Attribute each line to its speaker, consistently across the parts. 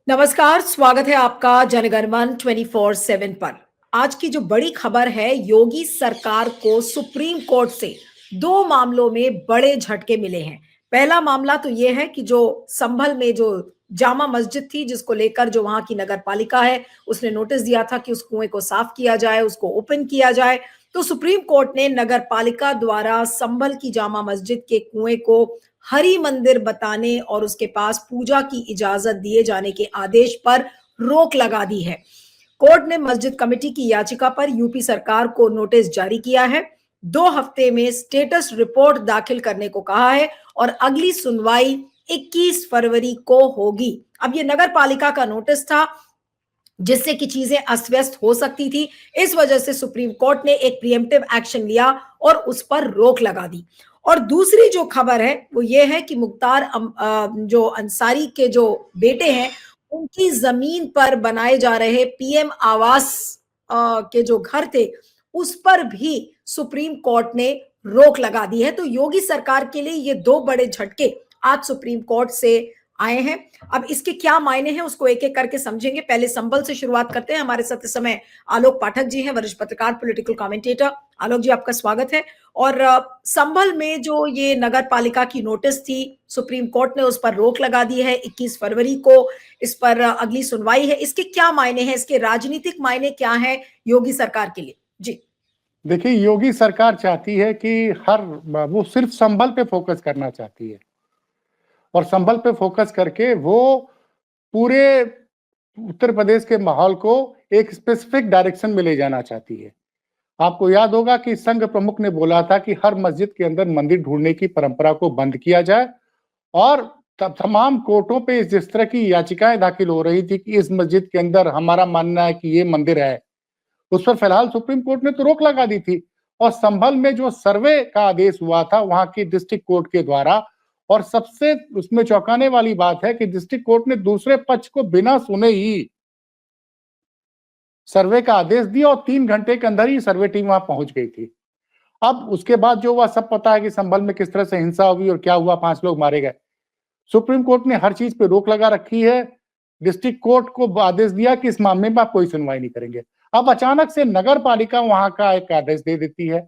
Speaker 1: नमस्कार, स्वागत है आपका जनगणमन 24/7 पर। आज की जो बड़ी खबर है, योगी सरकार को सुप्रीम कोर्ट से 2 मामलों में बड़े झटके मिले हैं। पहला मामला तो ये है कि जो संभल में जो जामा मस्जिद थी, जिसको लेकर जो वहाँ की नगर पालिका है, उसने नोटिस दिया था कि उस कुएँ को साफ किया जाए, उसको ओपन किया जाए। तो सुप्रीम कोर्ट ने नगर पालिका द्वारा संभल की जामा मस्जिद के कुएँ को हरि मंदिर बताने और उसके पास पूजा की इजाजत दिए जाने के आदेश पर रोक लगा दी है। कोर्ट ने मस्जिद कमेटी की याचिका पर यूपी सरकार को नोटिस जारी किया है। 2 हफ्ते में स्टेटस रिपोर्ट दाखिल करने को कहा है और अगली सुनवाई 21 फरवरी को होगी। अब ये नगर पालिका का नोटिस था, जिससे कि चीजें अस्त-व्यस्त हो सकती थी। इस वजह से सुप्रीम कोर्ट ने एक प्रिएम्प्टिव एक्शन लिया और उस पर रोक लगा दी। और दूसरी जो खबर है वो ये है कि मुख्तार जो अंसारी के जो बेटे हैं, उनकी जमीन पर बनाए जा रहे पीएम आवास के जो घर थे, उस पर भी सुप्रीम कोर्ट ने रोक लगा दी है। तो योगी सरकार के लिए ये 2 बड़े झटके आज सुप्रीम कोर्ट से आए हैं। अब इसके क्या मायने हैं, उसको एक एक करके समझेंगे। पहले संबल से शुरुआत करते हैं। हमारे साथ इस समय आलोक पाठक जी हैं, वरिष्ठ पत्रकार, पॉलिटिकल कमेंटेटर। आलोक जी, आपका स्वागत है। और संभल में जो ये नगर पालिका की नोटिस थी, सुप्रीम कोर्ट ने उस पर रोक लगा दी है। 21 फरवरी को इस पर अगली सुनवाई है। इसके क्या मायने हैं, इसके राजनीतिक मायने क्या हैं योगी सरकार के लिए? जी।
Speaker 2: देखिए, योगी सरकार चाहती है कि वो सिर्फ संभल पे फोकस करना चाहती है और संभल पे फोकस करके वो पूरे उत्तर प्रदेश के माहौल को एक स्पेसिफिक डायरेक्शन में ले जाना चाहती है। आपको याद होगा कि संघ प्रमुख ने बोला था कि हर मस्जिद के अंदर मंदिर ढूंढने की परंपरा को बंद किया जाए और तमाम कोर्टों पे जिस तरह की याचिकाएं दाखिल हो रही थी कि इस मस्जिद के अंदर हमारा मानना है कि ये मंदिर है, उस पर फिलहाल सुप्रीम कोर्ट ने तो रोक लगा दी थी। और संभल में जो सर्वे का आदेश हुआ था वहां की डिस्ट्रिक्ट कोर्ट के द्वारा, और सबसे उसमें चौंकाने वाली बात है कि डिस्ट्रिक्ट कोर्ट ने दूसरे पक्ष को बिना सुने ही सर्वे का आदेश दिया और 3 घंटे के अंदर ही सर्वे टीम वहां पहुंच गई थी। अब उसके बाद जो हुआ सब पता है कि संभल में किस तरह से हिंसा हुई और क्या हुआ, 5 लोग मारे गए। सुप्रीम कोर्ट ने हर चीज पे रोक लगा रखी है। डिस्ट्रिक्ट कोर्ट को आदेश दिया कि इस मामले में आप कोई सुनवाई नहीं करेंगे। अब अचानक से नगर पालिका वहां का एक आदेश दे देती है।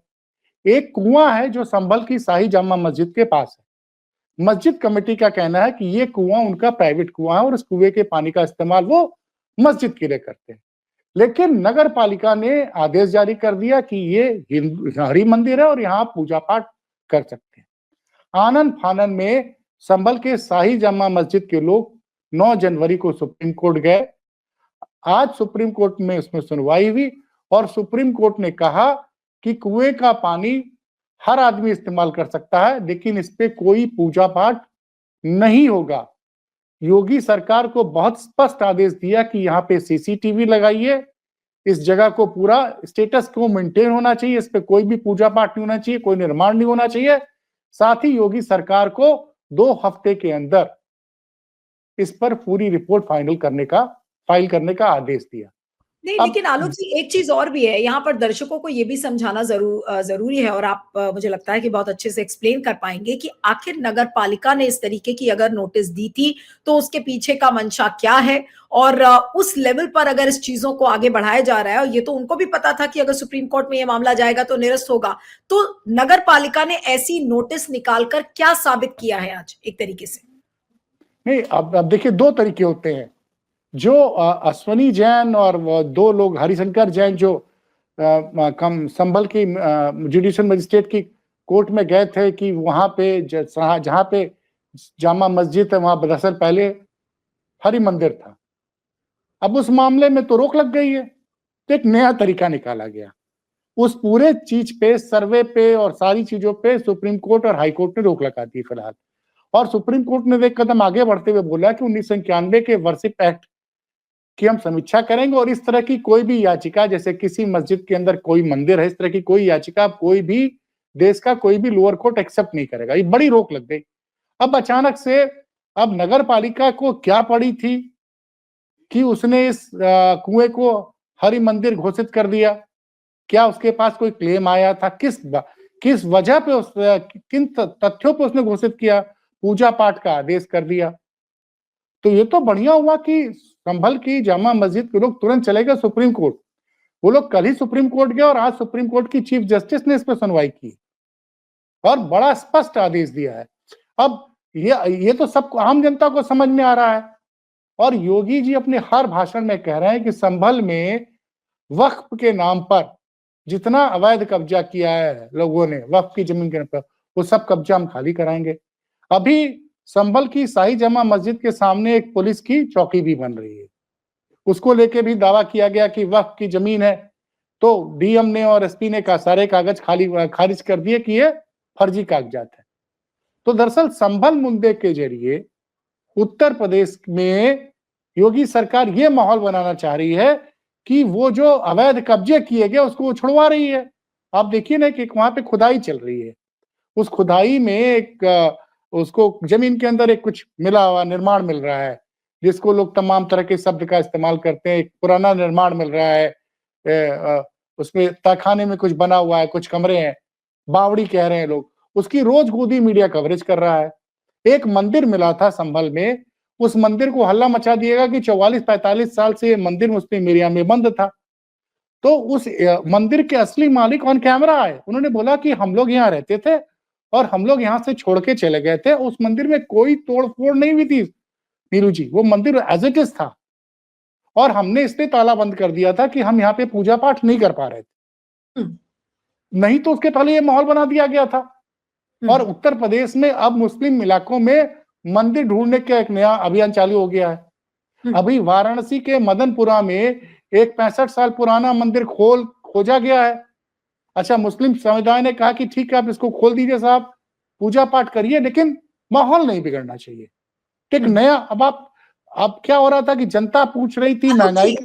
Speaker 2: एक कुआं है जो संभल की शाही जामा मस्जिद के पास है। मस्जिद कमेटी का कहना है कि ये कुआं उनका प्राइवेट कुआं है और इस कुएं के पानी का इस्तेमाल वो मस्जिद के लिए करते हैं। लेकिन नगर पालिका ने आदेश जारी कर दिया कि ये हरि मंदिर है और यहाँ पूजा पाठ कर सकते हैं। आनन फानन में संभल के शाही जामा मस्जिद के लोग 9 जनवरी को सुप्रीम कोर्ट गए। आज सुप्रीम कोर्ट में इसमें सुनवाई हुई और सुप्रीम कोर्ट ने कहा कि कुएं का पानी हर आदमी इस्तेमाल कर सकता है, लेकिन इस पे कोई पूजा पाठ नहीं होगा। योगी सरकार को बहुत स्पष्ट आदेश दिया कि यहाँ पे सीसीटीवी लगाइए, इस जगह को पूरा स्टेटस को मेंटेन होना चाहिए, इस पे कोई भी पूजा पाठ नहीं होना चाहिए, कोई निर्माण नहीं होना चाहिए। साथ ही योगी सरकार को 2 हफ्ते के अंदर इस पर पूरी रिपोर्ट फाइल करने का आदेश दिया।
Speaker 1: नहीं,
Speaker 2: अब
Speaker 1: लेकिन आलोक जी, एक चीज़ और भी है, यहाँ पर दर्शकों को ये भी समझाना ज़रूरी है और आप मुझे लगता है कि बहुत अच्छे से एक्सप्लेन कर पाएँगे कि आखिर नगर पालिका ने इस तरीके की अगर नोटिस दी थी, तो उसके पीछे का मंशा क्या है? और उस लेवल पर अगर इस चीज़ों को आगे बढ़ाया जा रहा है, और ये तो उनको भी पता था कि अगर सुप्रीम कोर्ट में ये मामला जाएगा तो निरस्त होगा। तो नगर पालिका ने ऐसी नोटिस निकाल कर क्या साबित किया है आज एक तरीके से?
Speaker 2: नहीं, अब देखिए 2 तरीके होते हैं। जो अश्वनी जैन और वो 2 लोग हरिशंकर जैन जो कम संभल की जुडिशियल मजिस्ट्रेट की कोर्ट में गए थे कि वहां पे जहां पे जामा मस्जिद है वहां दरअसल पहले हरि मंदिर था। अब उस मामले में तो रोक लग गई है, तो एक नया तरीका निकाला गया। उस पूरे चीज पे, सर्वे पे और सारी चीजों पे सुप्रीम कोर्ट और हाई कोर्ट ने रोक लगा दी फिलहाल। और सुप्रीम कोर्ट ने एक कदम आगे बढ़ते हुए बोला कि 1991 के वर्शिप एक्ट की हम समीक्षा करेंगे और इस तरह की कोई भी याचिका, जैसे किसी मस्जिद के अंदर कोई मंदिर है, इस तरह की कोई याचिका कोई भी देश का कोई भी लोअर कोर्ट एक्सेप्ट नहीं करेगा। ये बड़ी रोक लग गई। अब अचानक से अब नगर पालिका को क्या पड़ी थी कि उसने इस कुएं को हरि मंदिर घोषित कर दिया? क्या उसके पास कोई क्लेम आया था? किस वजह पे किन तथ्यों पे उसने घोषित किया? पूजा पाठ का आदेश कर दिया। तो ये तो बढ़िया हुआ कि संभल की जामा मस्जिद के लोग तुरंत चले गए सुप्रीम कोर्ट। वो लोग कल ही सुप्रीम कोर्ट गए और आज सुप्रीम कोर्ट की चीफ जस्टिस ने इस पर सुनवाई की और बड़ा स्पष्ट आदेश दिया है। अब ये तो सबको, आम जनता को समझ में आ रहा है। और योगी जी अपने हर भाषण में कह रहे हैं कि संभल में वक्फ के नाम पर जितना अवैध कब्जा किया है लोगों ने वक्फ की जमीन के नाम पर, वो सब कब्जा हम खाली कराएंगे। अभी संभल की शाही जमा मस्जिद के सामने एक पुलिस की चौकी भी बन रही है, उसको लेके भी दावा किया गया कि वक्फ की जमीन है, तो डीएम ने और एसपी ने का सारे कागज खारिज कर दिए कि ये फर्जी कागजात है। तो दरअसल संभल मुद्दे के जरिए उत्तर प्रदेश में योगी सरकार ये माहौल बनाना चाह रही है कि वो जो अवैध कब्जे किए गए उसको वो छुड़वा रही है। आप देखिए ना कि वहां पे खुदाई चल रही है, उस खुदाई में एक उसको जमीन के अंदर एक कुछ मिला हुआ निर्माण मिल रहा है, जिसको लोग तमाम तरह के शब्द का इस्तेमाल करते हैं। एक पुराना निर्माण मिल रहा है, उसमें तहखाने में कुछ बना हुआ है, कुछ कमरे हैं, बावड़ी कह रहे हैं लोग। उसकी रोज गोदी मीडिया कवरेज कर रहा है। एक मंदिर मिला था संभल में, उस मंदिर को हल्ला मचा दिएगा कि 44-45 साल से ये मंदिर मुस्लिम एरिया में बंद था। तो उस मंदिर के असली मालिक ऑन कैमरा आए, उन्होंने बोला कि हम लोग यहाँ रहते थे और हम लोग यहाँ से छोड़ के चले गए थे। उस मंदिर में कोई तोड़ फोड़ नहीं हुई थी नीरू जी, वो मंदिर एज इट इज था और हमने इसलिए ताला बंद कर दिया था कि हम यहाँ पे पूजा पाठ नहीं कर पा रहे थे, नहीं तो उसके पहले ये माहौल बना दिया गया था। और उत्तर प्रदेश में अब मुस्लिम इलाकों में मंदिर ढूंढने का एक नया अभियान चालू हो गया है। अभी वाराणसी के मदनपुरा में एक 65 साल पुराना मंदिर खोजा गया है। अच्छा, मुस्लिम समुदाय ने कहा कि ठीक है आप इसको खोल दीजिए साहब, पूजा पाठ करिए, लेकिन माहौल नहीं बिगड़ना चाहिए। एक नया अब क्या हो रहा था कि जनता पूछ रही थी महंगाई।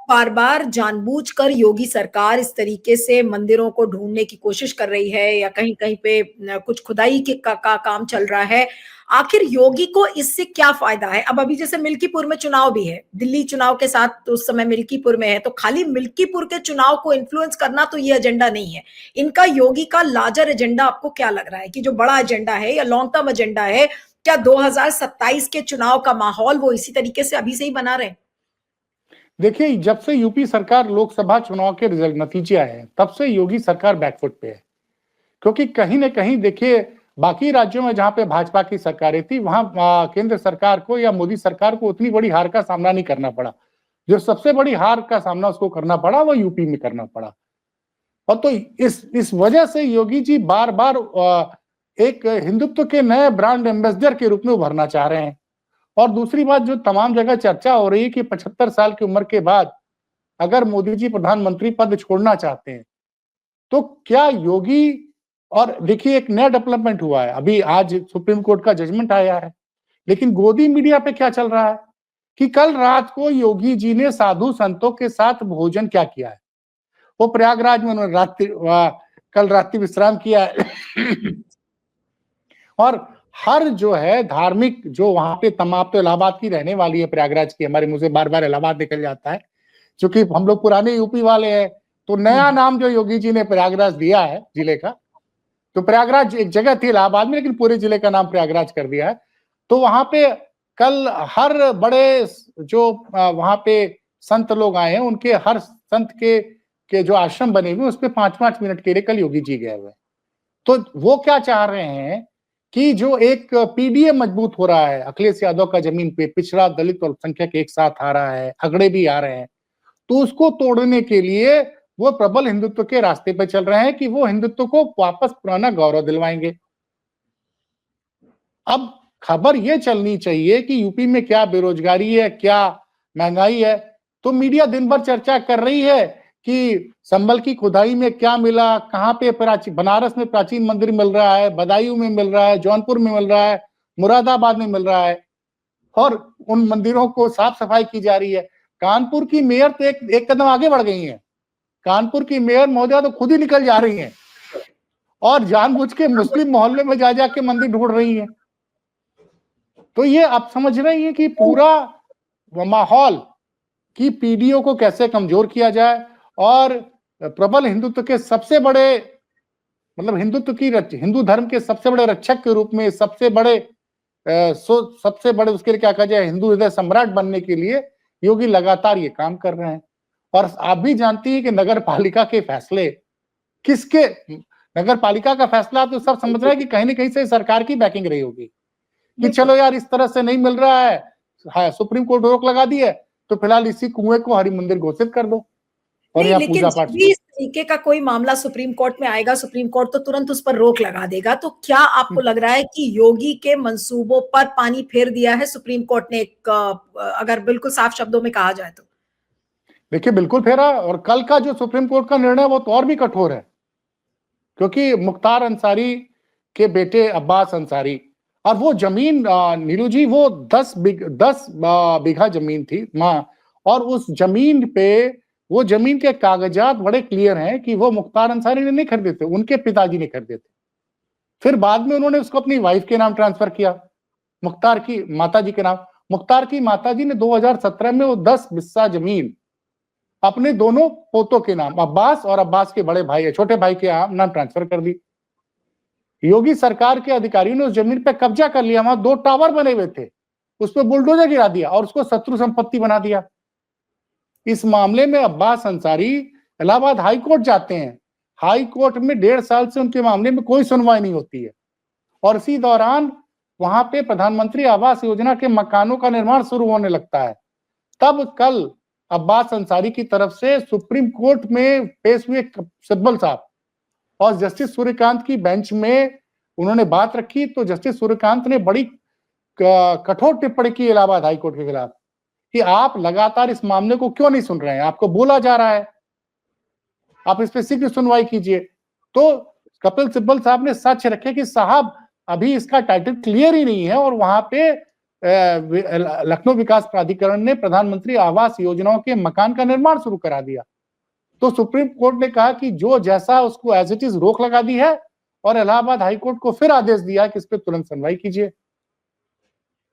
Speaker 1: बार बार जानबूझकर योगी सरकार इस तरीके से मंदिरों को ढूंढने की कोशिश कर रही है या कहीं कहीं पे कुछ खुदाई का काम चल रहा है। आखिर योगी को इससे क्या फायदा है? अब अभी जैसे मिल्कीपुर में चुनाव भी है, दिल्ली चुनाव के साथ तो उस समय मिल्कीपुर में है, तो खाली मिल्कीपुर के चुनाव को इन्फ्लुएंस करना तो ये एजेंडा नहीं है इनका। योगी का लार्जर एजेंडा आपको क्या लग रहा है कि जो बड़ा एजेंडा है या लॉन्ग टर्म एजेंडा है, क्या 2027 के चुनाव का माहौल वो इसी तरीके से अभी से ही बना रहे?
Speaker 2: देखिए, जब से यूपी सरकार लोकसभा चुनाव के रिजल्ट नतीजे आए हैं, तब से योगी सरकार बैकफुट पे है। क्योंकि कहीं ना कहीं देखिए, बाकी राज्यों में जहां पे भाजपा की सरकारें थी, वहां केंद्र सरकार को या मोदी सरकार को उतनी बड़ी हार का सामना नहीं करना पड़ा। जो सबसे बड़ी हार का सामना उसको करना पड़ा वो यूपी में करना पड़ा। और तो इस वजह से योगी जी बार बार एक हिंदुत्व के नए ब्रांड एम्बेसडर के रूप में उभरना चाह रहे हैं। और दूसरी बात जो तमाम जगह चर्चा हो रही है कि 75 साल की उम्र के बाद अगर मोदी जी प्रधानमंत्री पद छोड़ना चाहते हैं तो क्या योगी, और देखिए एक नया डेवलपमेंट हुआ है, अभी आज सुप्रीम कोर्ट का जजमेंट आया है, लेकिन गोदी मीडिया पे क्या चल रहा है कि कल रात को योगी जी ने साधु संतों के साथ भोजन क्या किया है। वो प्रयागराज में उन्होंने कल रात्रि विश्राम किया है और हर जो है धार्मिक जो वहां पे तमाम, तो इलाहाबाद की रहने वाली है प्रयागराज की, हमारे मुंह से बार बार इलाहाबाद निकल जाता है क्योंकि हम लोग पुराने यूपी वाले हैं। तो नया नाम जो योगी जी ने प्रयागराज दिया है जिले का, तो प्रयागराज एक जगह थी इलाहाबाद में, लेकिन पूरे जिले का नाम प्रयागराज कर दिया है। तो वहां पे कल हर बड़े जो वहां पे संत लोग आए हैं, उनके हर संत के जो आश्रम बने हुए उस पर 5-5 मिनट के लिए कल योगी जी गए हुए। तो वो क्या चाह रहे हैं कि जो एक पीडीए मजबूत हो रहा है अखिलेश यादव का जमीन पे, पिछड़ा दलित और अल्पसंख्यक एक साथ आ रहा है, अगड़े भी आ रहे हैं, तो उसको तोड़ने के लिए वो प्रबल हिंदुत्व के रास्ते पे चल रहे हैं कि वो हिंदुत्व को वापस पुराना गौरव दिलवाएंगे। अब खबर ये चलनी चाहिए कि यूपी में क्या बेरोजगारी है, क्या महंगाई है, तो मीडिया दिन भर चर्चा कर रही है कि संभल की खुदाई में क्या मिला, कहां पे बनारस में प्राचीन मंदिर मिल रहा है, बदायूं में मिल रहा है, जौनपुर में मिल रहा है, मुरादाबाद में मिल रहा है, और उन मंदिरों को साफ सफाई की जा रही है। कानपुर की मेयर तो एक कदम आगे बढ़ गई है। कानपुर की मेयर महोदया तो खुद ही निकल जा रही हैं और जानबूझ के मुस्लिम मोहल्ले में जा जाके मंदिर ढूंढ रही हैं। तो ये आप समझ रहे हैं कि पूरा माहौल कि पीडीओ को कैसे कमजोर किया जाए और प्रबल हिंदुत्व के सबसे बड़े, मतलब हिंदू धर्म के सबसे बड़े रक्षक के रूप में, सबसे बड़े सबसे बड़े उसके लिए क्या कहा जाए, हिंदू हृदय सम्राट बनने के लिए योगी लगातार ये काम कर रहे हैं। और आप भी जानती है कि नगर पालिका के फैसले किसके, नगर पालिका का फैसला तो सब समझ रहे हैं कि कहीं ना कहीं से सरकार की बैकिंग रही होगी कि चलो यार इस तरह से नहीं मिल रहा है, हाँ, सुप्रीम कोर्ट रोक लगा दी है, तो फिलहाल इसी कुएं को हरि मंदिर घोषित कर दो और
Speaker 1: नहीं,
Speaker 2: यहाँ
Speaker 1: लेकिन
Speaker 2: पूजा
Speaker 1: जब
Speaker 2: पाठ।
Speaker 1: भी इस तरीके का कोई मामला सुप्रीम कोर्ट में आएगा, सुप्रीम कोर्ट तो तुरंत उस पर रोक लगा देगा। तो क्या आपको लग रहा है कि योगी के मंसूबों पर पानी फेर दिया है सुप्रीम कोर्ट ने, एक अगर बिल्कुल साफ शब्दों में कहा जाए तो?
Speaker 2: देखिए बिल्कुल फेरा, और कल का जो सुप्रीम कोर्ट का निर्णय वो तो और भी कठोर है, क्योंकि मुख्तार अंसारी के बेटे अब्बास अंसारी, और वो जमीन नीलू जी वो 10 बीघा जमीन थी माँ, और उस जमीन पे वो जमीन के कागजात बड़े क्लियर हैं कि वो मुख्तार अंसारी ने नहीं खरीदे थे, उनके पिताजी ने खरीदे थे। फिर बाद में उन्होंने उसको अपनी वाइफ के नाम ट्रांसफर किया, मुख्तार की माताजी के नाम। मुख्तार की माताजी ने 2017 में वो 10 बिस्सा जमीन अपने दोनों पोतों के नाम, अब्बास और अब्बास के बड़े भाई छोटे भाई के नाम ट्रांसफर कर दी। योगी सरकार के अधिकारियों ने उस जमीन पे कब्जा कर लिया, वहां 2 टावर बने हुए थे, उस पर बुलडोजर गिरा दिया और उसको शत्रु संपत्ति बना दिया। इस मामले में अब्बास अंसारी इलाहाबाद हाई कोर्ट जाते हैं, हाई कोर्ट में 1.5 साल से उनके मामले में कोई सुनवाई नहीं होती है, और इसी दौरान वहां पे प्रधानमंत्री आवास योजना के मकानों का निर्माण शुरू होने लगता है। तब कल अब्बास अंसारी की तरफ से सुप्रीम कोर्ट में पेश हुए सिब्बल साहब और जस्टिस सूर्यकांत की बेंच में उन्होंने बात रखी, तो जस्टिस सूर्यकांत ने बड़ी कठोर टिप्पणी की इलाहाबाद हाईकोर्ट के खिलाफ कि आप लगातार इस मामले को क्यों नहीं सुन रहे हैं, आपको बोला जा रहा है, आप इस पर शीघ्र सुनवाई कीजिए। तो कपिल सिब्बल साहब ने सच रखे कि साहब अभी इसका टाइटल क्लियर ही नहीं है, और वहां पे लखनऊ विकास प्राधिकरण ने प्रधानमंत्री आवास योजनाओं के मकान का निर्माण शुरू करा दिया। तो सुप्रीम कोर्ट ने कहा कि जो जैसा उसको एज इट इज रोक लगा दी है, और इलाहाबाद हाईकोर्ट को फिर आदेश दिया कि इस पर तुरंत सुनवाई कीजिए।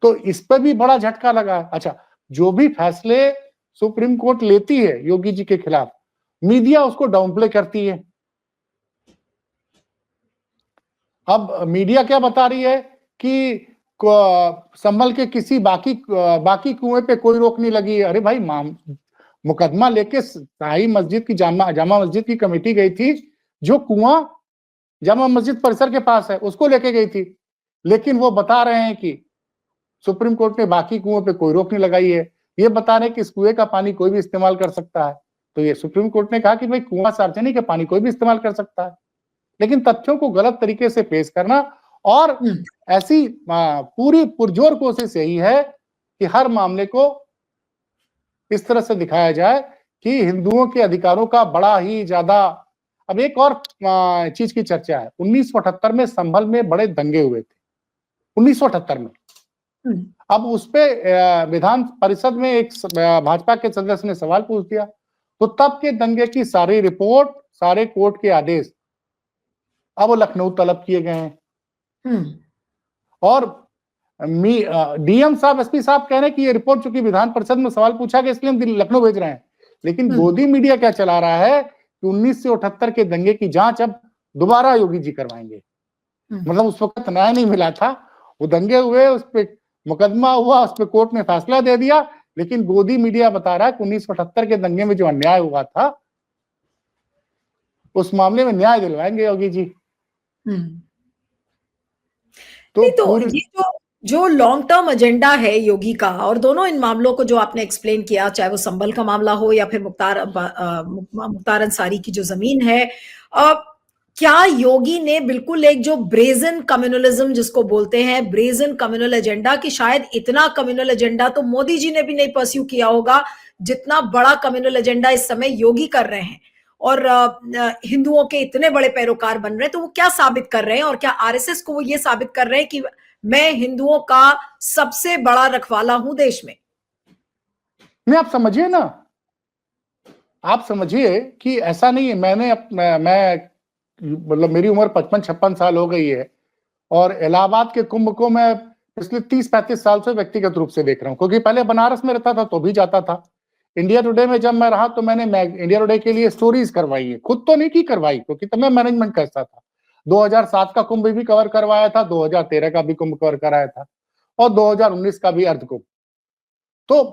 Speaker 2: तो इस पर भी बड़ा झटका लगा। अच्छा, जो भी फैसले सुप्रीम कोर्ट लेती है योगी जी के खिलाफ, मीडिया उसको डाउनप्ले करती है। अब मीडिया क्या बता रही है कि संभल के किसी बाकी कुएं पे कोई रोक नहीं लगी। अरे भाई, मुकदमा लेके शाही मस्जिद की जामा मस्जिद की कमेटी गई थी, जो कुआं जामा मस्जिद परिसर के पास है उसको लेके गई थी, लेकिन वो बता रहे हैं कि सुप्रीम कोर्ट ने बाकी कुओं पे कोई रोक नहीं लगाई है, ये बता रहे हैं कि इस कुएं का पानी कोई भी इस्तेमाल कर सकता है। तो ये सुप्रीम कोर्ट ने कहा कि भाई कुआं सार्वजनिक है, पानी कोई भी इस्तेमाल कर सकता है, लेकिन तथ्यों को गलत तरीके से पेश करना और ऐसी पूरी पुरजोर कोशिश यही है कि हर मामले को इस तरह से दिखाया जाए कि हिंदुओं के अधिकारों का बड़ा ही ज्यादा। अब एक और चीज की चर्चा है, 1978 में संभल में बड़े दंगे हुए थे, 1978 में। अब उस पे विधान परिषद में एक भाजपा के सदस्य ने सवाल पूछ दिया, तो तब के दंगे की सारी रिपोर्ट, सारे कोर्ट के आदेश अब लखनऊ तलब किए गए हैं। और डीएम साहब, एसपी साहब कह रहे हैं कि ये रिपोर्ट चूंकि विधान परिषद में सवाल पूछा गया इसलिए हम लखनऊ भेज रहे हैं, लेकिन गोदी मीडिया क्या चला रहा है कि 1978 के दंगे की जांच अब दोबारा योगी जी करवाएंगे। मतलब उस वक्त न्याय नहीं मिला था, वो दंगे हुए, उस पर मुकदमा हुआ, उस पर कोर्ट ने फैसला दे दिया, लेकिन गोदी मीडिया बता रहा है कि 1978 के दंगे में जो अन्याय हुआ था उस मामले में न्याय दिलवाएंगे योगी जी।
Speaker 1: तो ये जो लॉन्ग टर्म एजेंडा है योगी का, और दोनों इन मामलों को जो आपने एक्सप्लेन किया, चाहे वो संभल का मामला हो या फिर मुख्तार अंसारी की जो जमीन है, क्या योगी ने बिल्कुल एक जो ब्रेजन कम्युनलिज्म जिसको बोलते हैं, ब्रेजन कम्युनल एजेंडा, कि शायद इतना कम्युनल एजेंडा तो मोदी जी ने भी नहीं परस्यू किया होगा जितना बड़ा कम्युनल एजेंडा इस समय योगी कर रहे हैं, और हिंदुओं के इतने बड़े पैरोकार बन रहे हैं, तो वो क्या साबित कर रहे हैं? और क्या आरएसएस को वो ये साबित कर रहे हैं कि मैं हिंदुओं का सबसे बड़ा रखवाला हूं देश में?
Speaker 2: नहीं, आप समझिए ना, आप समझिए कि ऐसा नहीं है। मैं मतलब मेरी उम्र 55-56 साल हो गई है, और इलाहाबाद के कुंभ को मैं पिछले 30-35 साल से व्यक्तिगत रूप से देख रहा हूं, क्योंकि पहले बनारस में रहता था तो भी जाता था। इंडिया टुडे में जब मैं रहा तो मैंने इंडिया टुडे के लिए स्टोरीज करवाई है, खुद तो नहीं की करवाई क्योंकि तब मैं मैनेजमेंट करता था। 2007 का कुंभ भी कवर करवाया था, 2013 का भी कुंभ कवर कराया था। और 2019 का भी अर्धकुंभ। तो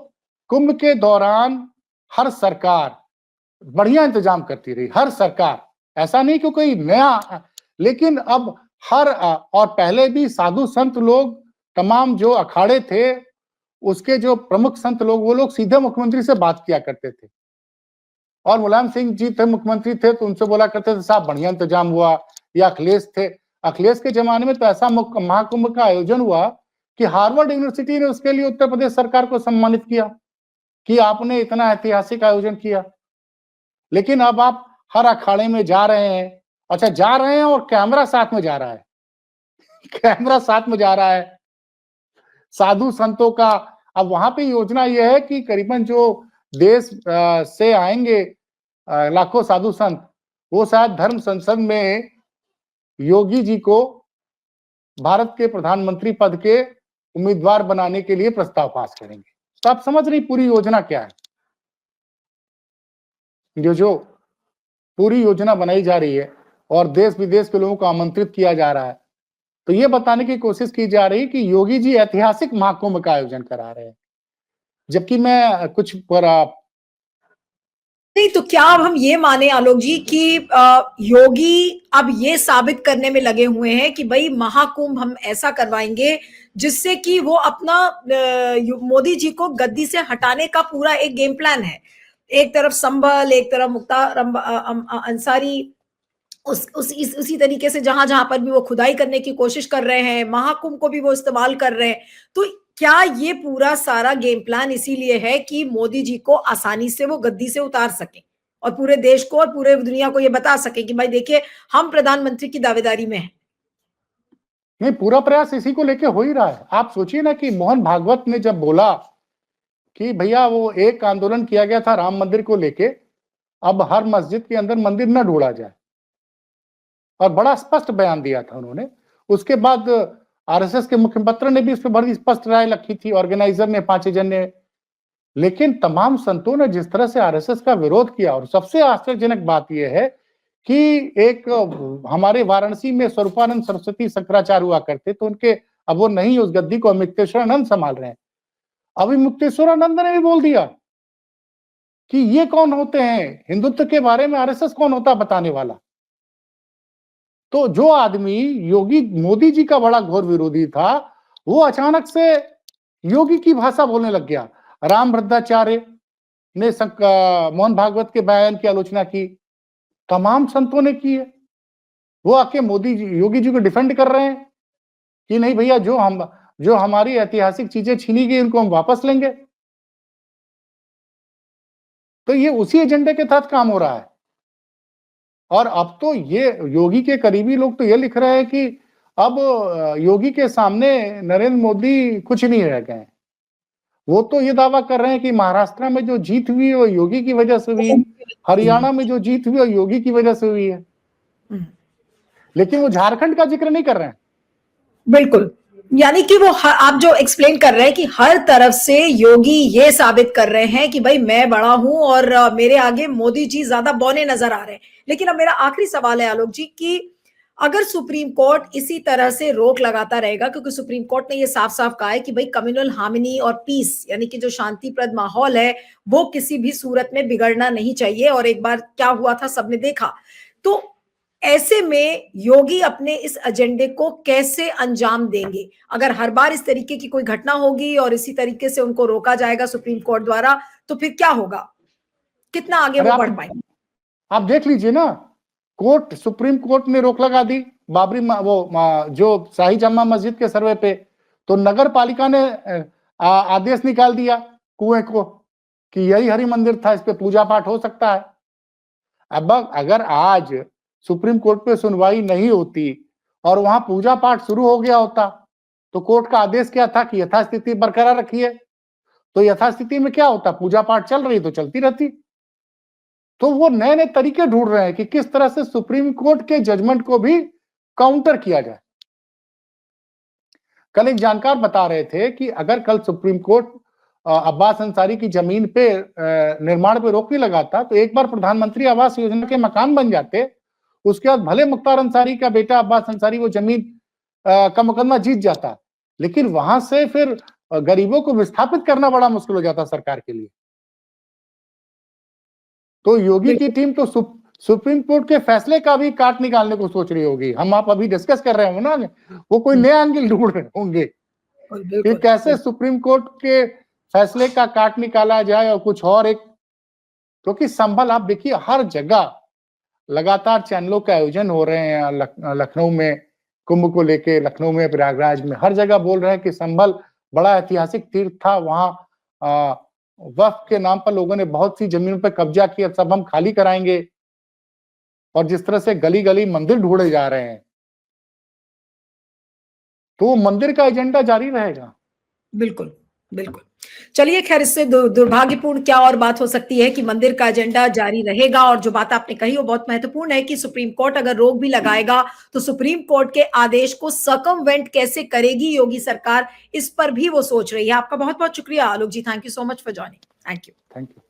Speaker 2: कुंभ के दौरान हर सरकार बढ़िया इंतजाम करती रही, हर सरकार, ऐसा नहीं कि कोई नया, लेकिन अब और पहले भी साधु संत लोग, तमाम जो अखाड़े थे, उसके जो प्रमुख संत लोग, वो लोग सीधे मुख्यमंत्री से बात किया करते थे। और मुलायम सिंह जी थे, मुख्यमंत्री थे, तो उनसे बोला करते थे साहब बढ़िया इंतजाम हुआ। या अखिलेश थे, अखिलेश के जमाने में तो ऐसा महाकुंभ का आयोजन हुआ कि हार्वर्ड यूनिवर्सिटी ने उसके लिए उत्तर प्रदेश सरकार को सम्मानित किया कि आपने इतना ऐतिहासिक आयोजन किया। लेकिन अब आप हर अखाड़े में जा रहे हैं, अच्छा जा रहे हैं और कैमरा साथ में जा रहा है कैमरा साथ में जा रहा है साधु संतों का। अब वहां पे योजना यह है कि करीबन जो देश से आएंगे लाखों साधु संत, वो शायद धर्म संसद में योगी जी को भारत के प्रधानमंत्री पद के उम्मीदवार बनाने के लिए प्रस्ताव पास करेंगे। तो आप समझ रही पूरी योजना क्या है, जो पूरी योजना बनाई जा रही है और देश विदेश के लोगों को आमंत्रित किया जा रहा है। तो ये बताने की कोशिश की जा रही कि योगी जी ऐतिहासिक महाकुंभ का आयोजन करा रहे हैं। जबकि मैं कुछ पर
Speaker 1: नहीं, तो क्या अब हम ये माने आलोक जी कि योगी अब ये साबित करने में लगे हुए हैं कि भाई महाकुंभ हम ऐसा करवाएंगे जिससे कि वो अपना मोदी जी को गद्दी से हटाने का पूरा एक गेम प्लान है। एक तरफ संभल, एक तरफ मुख्तार अंसारी, उसी तरीके से जहां जहां पर भी वो खुदाई करने की कोशिश कर रहे हैं, महाकुंभ को भी वो इस्तेमाल कर रहे हैं। तो क्या ये पूरा सारा गेम प्लान इसीलिए है कि मोदी जी को आसानी से वो गद्दी से उतार सके और पूरे देश को और पूरे दुनिया को ये बता सके कि भाई देखिए हम प्रधानमंत्री की दावेदारी में हैं?
Speaker 2: नहीं, पूरा प्रयास इसी को लेके हो ही रहा है। आप सोचिए ना कि मोहन भागवत ने जब बोला कि भैया वो एक आंदोलन किया गया था राम मंदिर को लेके, अब हर मस्जिद के अंदर मंदिर न ढूंढा जाए, और बड़ा स्पष्ट बयान दिया था उन्होंने। उसके बाद आरएसएस के मुखपत्र ने भी इस पर बड़ी स्पष्ट राय रखी थी, ऑर्गेनाइजर ने, पांचेजन ने। लेकिन तमाम संतों ने जिस तरह से आरएसएस का विरोध किया, और सबसे आश्चर्यजनक बात यह है कि एक हमारे वाराणसी में स्वरूपानंद सरस्वती शंकराचार्य हुआ करते, तो उनके अब वो नहीं, उस गद्दी को मुक्तेश्वरानंद संभाल रहे हैं। अभी मुक्तेश्वरानंद ने भी बोल दिया कि ये कौन होते हैं, हिंदुत्व के बारे में आरएसएस कौन होता बताने वाला। तो जो आदमी योगी मोदी जी का बड़ा घोर विरोधी था, वो अचानक से योगी की भाषा बोलने लग गया। राम भद्राचार्य ने मोहन भागवत के बयान की आलोचना की, तमाम संतों ने की है। वो आके मोदी जी, योगी जी को डिफेंड कर रहे हैं कि नहीं भैया, जो हमारी ऐतिहासिक चीजें छीनी गई उनको हम वापस लेंगे। तो ये उसी एजेंडे के तहत काम हो रहा है। और अब तो ये योगी के करीबी लोग तो ये लिख रहे हैं कि अब योगी के सामने नरेंद्र मोदी कुछ नहीं रह गए। वो तो ये दावा कर रहे हैं कि महाराष्ट्र में जो जीत हुई वो योगी की वजह से हुई, हरियाणा में जो जीत हुई वो योगी की वजह से हुई है। लेकिन वो झारखंड का जिक्र नहीं कर रहे हैं।
Speaker 1: बिल्कुल, यानी कि वो आप जो एक्सप्लेन कर रहे हैं कि हर तरफ से योगी ये साबित कर रहे हैं कि भाई मैं बड़ा हूं और मेरे आगे मोदी जी ज्यादा बौने नजर आ रहे हैं। लेकिन अब मेरा आखिरी सवाल है आलोक जी कि अगर सुप्रीम कोर्ट इसी तरह से रोक लगाता रहेगा, क्योंकि सुप्रीम कोर्ट ने ये साफ साफ कहा है कि भाई कम्युनल हार्मनी और पीस, यानी कि जो शांतिप्रद माहौल है वो किसी भी सूरत में बिगड़ना नहीं चाहिए, और एक बार क्या हुआ था सबने देखा। तो ऐसे में योगी अपने इस एजेंडे को कैसे अंजाम देंगे? अगर हर बार इस तरीके की कोई घटना होगी और इसी तरीके से उनको रोका जाएगा सुप्रीम कोर्ट द्वारा, तो फिर क्या होगा? कितना आगे वो बढ़ पाएंगे?
Speaker 2: आप देख लीजिए ना, सुप्रीम कोर्ट ने रोक लगा दी बाबरी जो शाही जमा मस्जिद के सर्वे पे, तो नगर पालिका ने आदेश निकाल दिया कुएं को कि यही हरि मंदिर था, इस पे पूजा पाठ हो सकता है। अब अगर आज सुप्रीम कोर्ट पे सुनवाई नहीं होती और वहां पूजा पाठ शुरू हो गया होता, तो कोर्ट का आदेश क्या था कि यथास्थिति बरकरार रखिए। तो यथास्थिति में क्या होता, पूजा पाठ चल रही तो चलती रहती। तो वो नए नए तरीके ढूंढ रहे हैं कि किस तरह से सुप्रीम कोर्ट के जजमेंट को भी काउंटर किया जाए। कल एक जानकार बता रहे थे कि अगर कल सुप्रीम कोर्ट अब्बास अंसारी की जमीन पे निर्माण पे रोक नहीं लगाता, तो एक बार प्रधानमंत्री आवास योजना के मकान बन जाते, उसके बाद भले मुख्तार अंसारी का बेटा अब्बास अंसारी वो जमीन का मुकदमा जीत जाता, लेकिन वहां से फिर गरीबों को विस्थापित करना बड़ा मुश्किल हो जाता सरकार के लिए। तो योगी की टीम तो सुप्रीम कोर्ट के फैसले का भी काट निकालने को सोच रही होगी। हम आप अभी डिस्कस कर रहे हो ना, वो कोई नया एंगल ढूंढ रहे होंगे कि कैसे सुप्रीम कोर्ट के फैसले का काट निकाला जाए और कुछ और एक, क्योंकि संभल आप देखिए हर जगह लगातार चैनलों के आयोजन हो रहे हैं। लखनऊ में कुंभ को लेके, लखनऊ में, प्रयागराज में, हर जगह बोल रहे हैं कि संभल बड़ा ऐतिहासिक तीर्थ था, वहां वक्फ के नाम पर लोगों ने बहुत सी जमीनों पर कब्जा किया, सब हम खाली कराएंगे। और जिस तरह से गली गली मंदिर ढूंढे जा रहे हैं, तो वो मंदिर का एजेंडा जारी रहेगा।
Speaker 1: बिल्कुल, बिल्कुल। चलिए, खैर इससे दुर्भाग्यपूर्ण क्या और बात हो सकती है कि मंदिर का एजेंडा जारी रहेगा। और जो बात आपने कही वो बहुत महत्वपूर्ण है कि सुप्रीम कोर्ट अगर रोक भी लगाएगा तो सुप्रीम कोर्ट के आदेश को सर्कमवेंट कैसे करेगी योगी सरकार, इस पर भी वो सोच रही है। आपका बहुत बहुत शुक्रिया Alok ji, thank you so much for joining. Thank you.